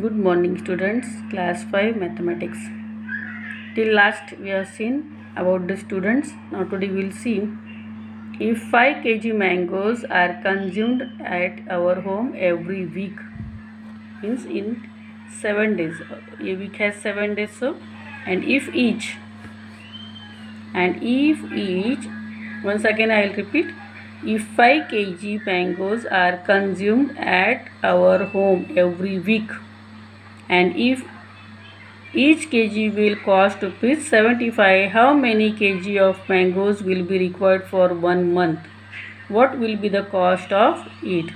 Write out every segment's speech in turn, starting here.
Good morning students, class 5 mathematics. Till last we have seen about the students. Now today we will see if 5 kg mangoes are consumed at our home every week, means in 7 days. A week has 7 days, so and if each once again I will repeat, if 5 kg mangoes are consumed at our home every week, and if each kg will cost ₹75, how many kg of mangoes will be required for 1 month? What will be the cost of it?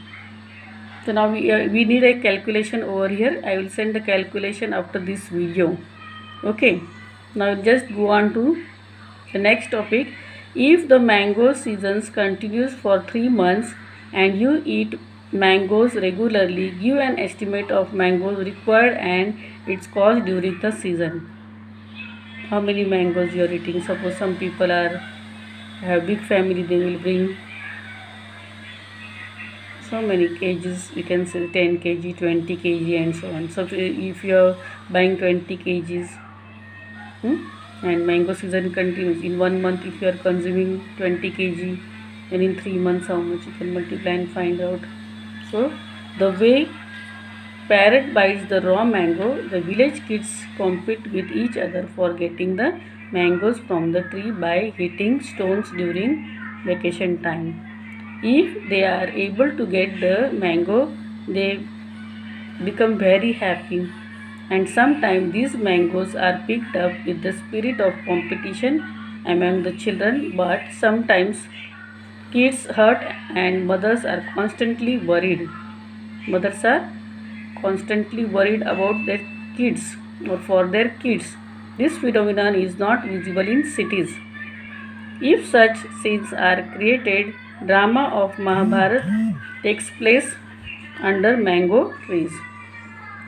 So now we need a calculation over here. I will send the calculation after this video. Okay, now just go on to the next topic. If the mango seasons continues for 3 months and you eat mangoes regularly, give an estimate of mangoes required and its cost during the season. How many mangoes you are eating? Suppose some people have big family, they will bring so many kgs, we can say 10 kg, 20 kg and so on. So if you are buying 20 kgs, and mango season continues in 1 month, if you are consuming 20 kg, then in 3 months how much you can multiply and find out. So the way parrot bites the raw mango, the village kids compete with each other for getting the mangoes from the tree by hitting stones during vacation time. If they are able to get the mango, they become very happy, and sometimes these mangoes are picked up with the spirit of competition among the children, but sometimes kids hurt and mothers are constantly worried. Mothers are constantly worried about their kids or for their kids. This phenomenon is not visible in cities. If such scenes are created, drama of Mahabharat takes place under mango trees.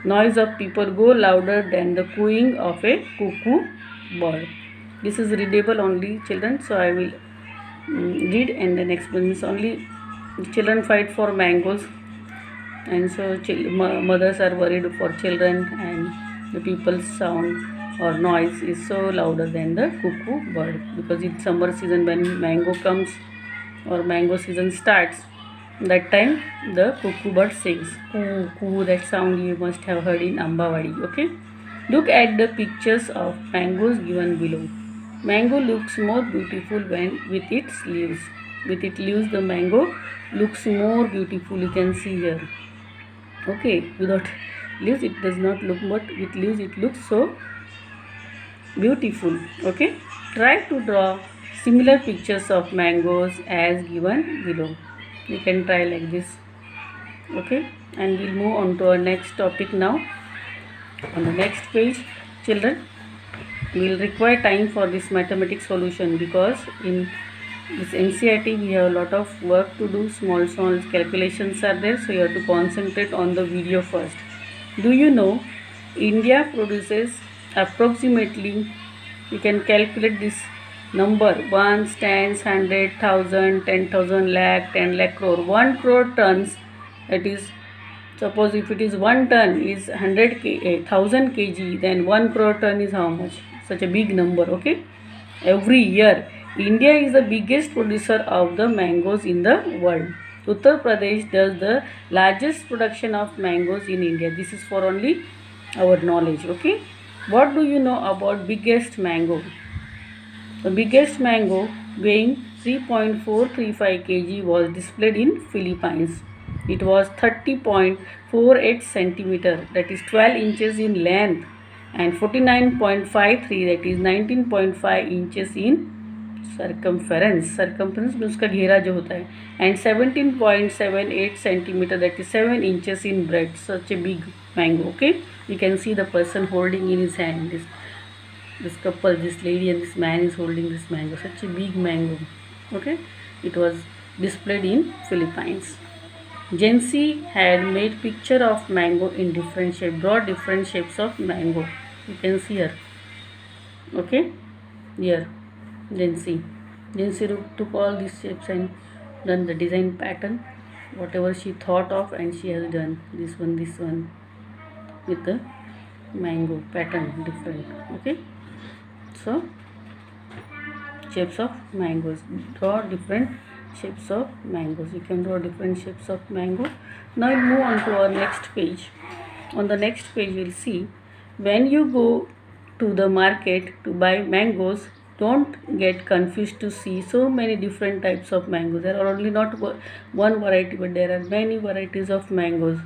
Noise of people go louder than the cooing of a cuckoo bird. This is readable only, children, so I will read and then explain. This only children fight for mangoes, and so mothers are worried for children, and the people's sound or noise is so louder than the cuckoo bird, because in summer season when mango comes or mango season starts, that time the cuckoo bird sings coo coo. That sound you must have heard in Ambawadi. Okay, look at the pictures of mangoes given below. Mango looks more beautiful when with its leaves. With its leaves the mango looks more beautiful, you can see here. Okay, without leaves it does not look, but with leaves it looks so beautiful. Okay, try to draw similar pictures of mangoes as given below. You can try like this. Okay, and we'll move on to our next topic now. On the next page, children, we will require time for this mathematics solution, because in this NCERT we have a lot of work to do. Small calculations are there, so you have to concentrate on the video first. Do you know India produces approximately, you can calculate this number, ones, tens, 100, 1000, 10,000, lakh, 10 lakh, crore, 1 crore tons. That is, suppose if it is 1 ton is 1000 kg, then 1 crore ton is how much? Such a big number. Okay, every year India is the biggest producer of the mangoes in the world. Uttar Pradesh does the largest production of mangoes in India. This is for only our knowledge. Okay, what do you know about biggest mango? The biggest mango, weighing 3.435 kg, was displayed in Philippines. It was 30.48 centimeter, that is 12 inches in length, and 49.53, that is 19.5 inches in circumference. Circumference means उसका घेरा जो होता है, and 17.78 centimeter, that is 7 inches in breadth. Such a big mango. Okay, you can see the person holding in his hand. This couple, this lady and this man is holding this mango. Such a big mango. Okay, it was displayed in Philippines. Jency had made picture of mango in different shape. Draw different shapes of mango. You can see here. Okay, here Jency took all these shapes and done the design pattern, whatever she thought of, and she has done this one, with the mango pattern different. Okay, so shapes of mangoes, draw different shapes of mangoes. You can draw different shapes of mango. Now we'll move on to our next page. On the next page we'll see, when you go to the market to buy mangoes, don't get confused to see so many different types of mangoes. There are only not one variety, but there are many varieties of mangoes.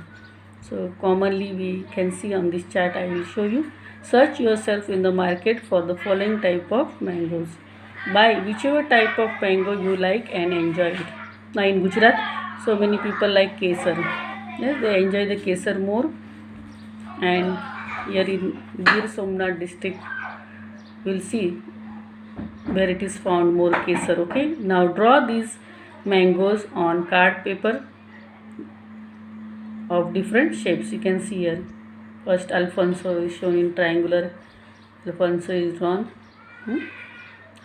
So commonly we can see on this chart, I will show you. Search yourself in the market for the following type of mangoes. Buy whichever type of mango you like and enjoy it. Now in Gujarat, so many people like kesar. Yes, they enjoy the kesar more. And here in Gir Somnath district, we'll see where it is found more kesar. Okay, now draw these mangoes on card paper of different shapes. You can see here, first Alfonso is shown in triangular. Alfonso is drawn.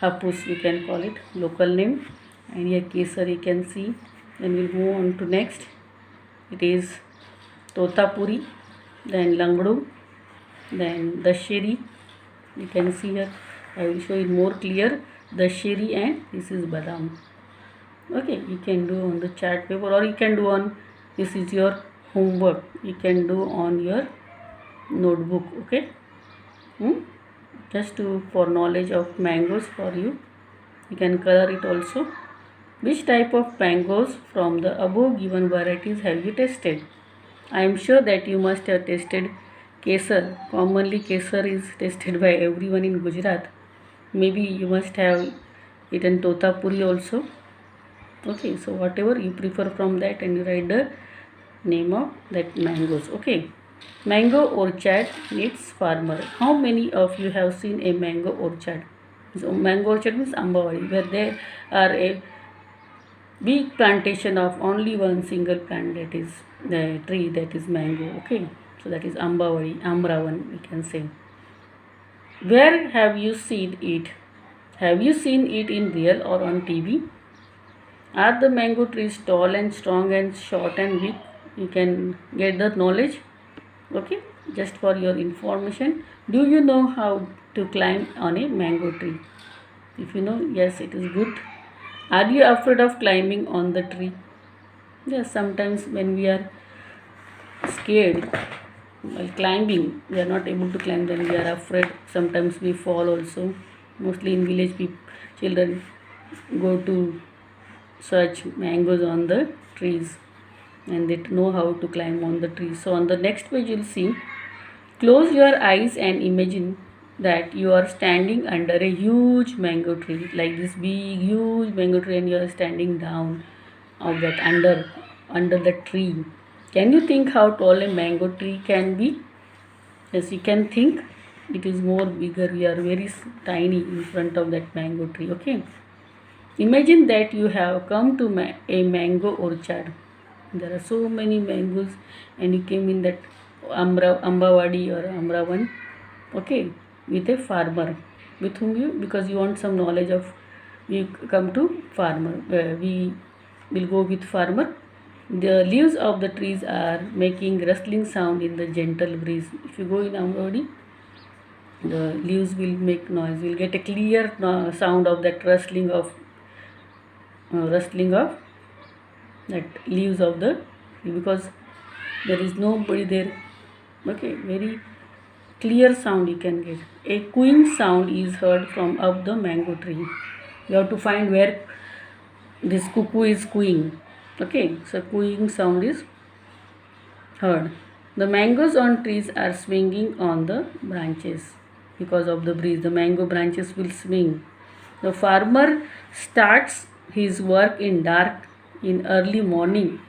Hapus we can call it, local name. And here kesar you can see. Then we'll move on to next. It is Totapuri, then Langdu, then Dasheri. You can see here, I will show it more clear. Dasheri and this is Badam. Okay, you can do on the chart paper, or you can do on, this is your homework, you can do on your notebook. Okay, just to for knowledge of mangoes for you. You can color it also. Which type of mangoes from the above given varieties have you tasted? I am sure that you must have tasted kesar. Commonly kesar is tasted by everyone in Gujarat. Maybe you must have eaten Totapuri also. Okay, so whatever you prefer from that, and you write the name of that mangoes. Okay, mango orchard needs farmer. How many of you have seen a mango orchard? So mango orchard means Ambawadi, where there are a big plantation of only one single plant, that is the tree, that is mango. Okay, so that is Ambawadi, Amravan we can say. Where have you seen it? Have you seen it in real or on TV? Are the mango trees tall and strong and short and weak? You can get the knowledge. Okay, just for your information. Do you know how to climb on a mango tree? If you know, yes, it is good. Are you afraid of climbing on the tree? Yes, sometimes when we are scared while climbing, we are not able to climb, then we are afraid. Sometimes we fall also. Mostly in village, children go to search mangoes on the trees, and they know how to climb on the trees. So on the next page you'll see, close your eyes and imagine that you are standing under a huge mango tree, like this big huge mango tree, and you are standing down of that under the tree. Can you think how tall a mango tree can be? Yes, you can think. It is more bigger. We are very tiny in front of that mango tree. Okay, imagine that you have come to a mango orchard. There are so many mangoes, and you came in that Ambawadi or Amravan. Okay, with a farmer, with whom you, because you want some knowledge of, we come to farmer. We will go with farmer. The leaves of the trees are making rustling sound in the gentle breeze. If you go in Ambawadi, the leaves will make noise. We'll get a clear sound of that rustling of that leaves of the tree, because there is nobody there. Okay, very clear sound you can get. A cooing sound is heard from up the mango tree. You have to find where this cuckoo is cooing. Okay, so cooing sound is heard. The mangoes on trees are swinging on the branches because of the breeze. The mango branches will swing. The farmer starts his work in early morning.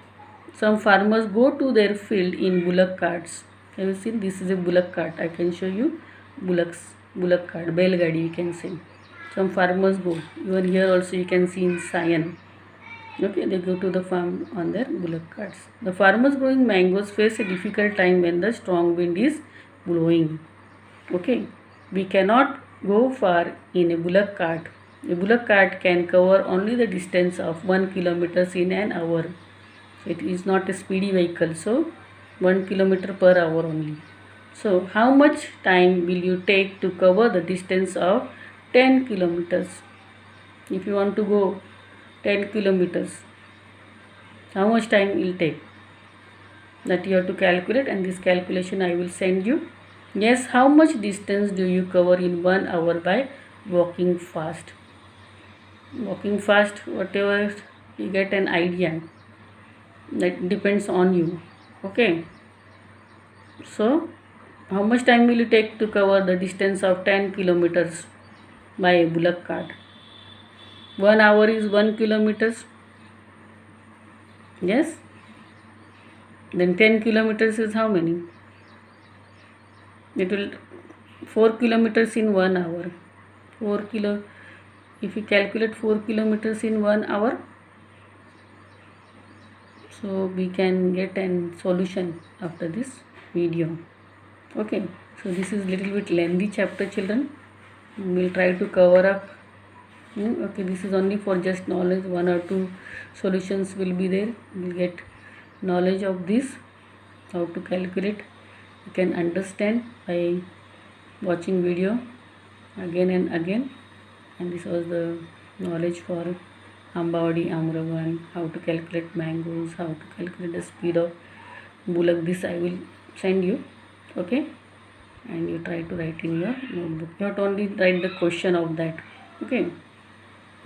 Some farmers go to their field in bullock carts. Have you seen? This is a bullock cart. I can show you bullock cart, Belgadi you can say. Some farmers go. Even here also you can see in Sion. Okay, they go to the farm on their bullock carts. The farmers growing mangoes face a difficult time when the strong wind is blowing. Okay, we cannot go far in a bullock cart. A bullock cart can cover only the distance of 1 kilometer in an hour. So it is not a speedy vehicle. So 1 kilometer per hour only. So how much time will you take to cover the distance of 10 kilometers? If you want to go 10 kilometers, how much time will take? That you have to calculate, and this calculation I will send you. Yes, how much distance do you cover in 1 hour by walking fast? Walking fast, whatever you get an idea, that depends on you. Okay, so how much time will you take to cover the distance of 10 kilometers by a bullock cart? 1 hour is 1 kilometers. Yes, then 10 kilometers is how many? It will 4 kilometers in 1 hour. 4 kilo, if you calculate 4 kilometers in 1 hour, so we can get a solution after this video. Okay, so this is little bit lengthy chapter, children. We'll try to cover up. Okay, this is only for just knowledge. 1 or 2 solutions will be there. We'll get knowledge of this, how to calculate. You can understand by watching video again and again. And this was the knowledge for Ambavadi, Amravan, how to calculate mangoes, how to calculate the speed of bullock. This I will send you. Okay, and you try to write in your notebook. You have to only write the question of that. Okay.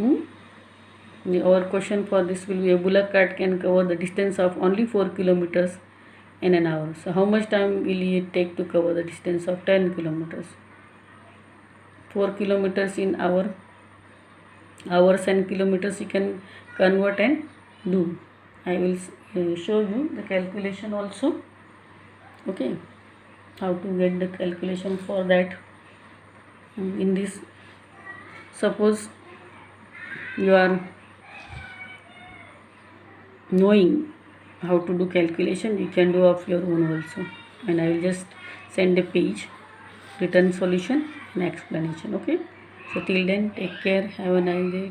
Our question for this will be: a bullock cart can cover the distance of only 4 kilometers in an hour. So how much time will it take to cover the distance of 10 kilometers? 4 kilometers in hours and kilometers you can convert and do. I will show you the calculation also. Okay, how to get the calculation for that. In this, suppose you are knowing how to do calculation, you can do of your own also, and I will just send a page, written solution and explanation. Okay, so till then, take care, have a nice day.